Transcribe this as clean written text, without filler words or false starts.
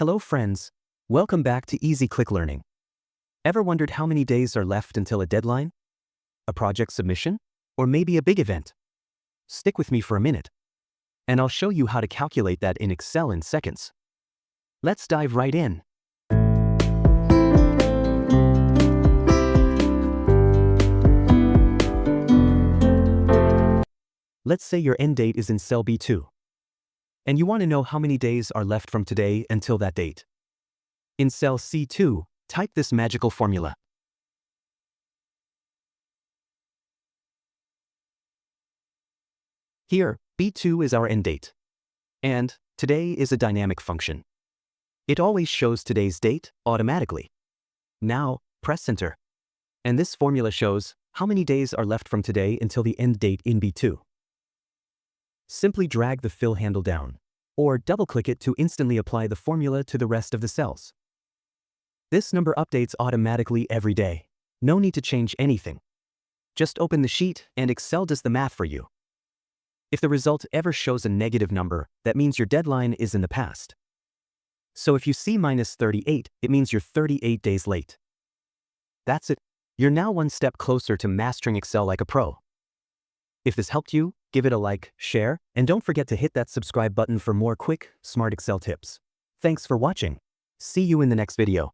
Hello friends, welcome back to Easy Click Learning. Ever wondered how many days are left until a deadline? A project submission? Or maybe a big event? Stick with me for a minute, and I'll show you how to calculate that in Excel in seconds. Let's dive right in. Let's say your end date is in cell B2, and you want to know how many days are left from today until that date. In cell C2, type this magical formula. Here, B2 is our end date, and today is a dynamic function. It always shows today's date automatically. Now, press enter, and this formula shows how many days are left from today until the end date in B2. Simply drag the fill handle down, or double-click it to instantly apply the formula to the rest of the cells. This number updates automatically every day. No need to change anything. Just open the sheet and Excel does the math for you. If the result ever shows a negative number, that means your deadline is in the past. So if you see -38, it means you're 38 days late. That's it. You're now one step closer to mastering Excel like a pro. If this helped you, give it a like, share, and don't forget to hit that subscribe button for more quick, smart Excel tips. Thanks for watching. See you in the next video.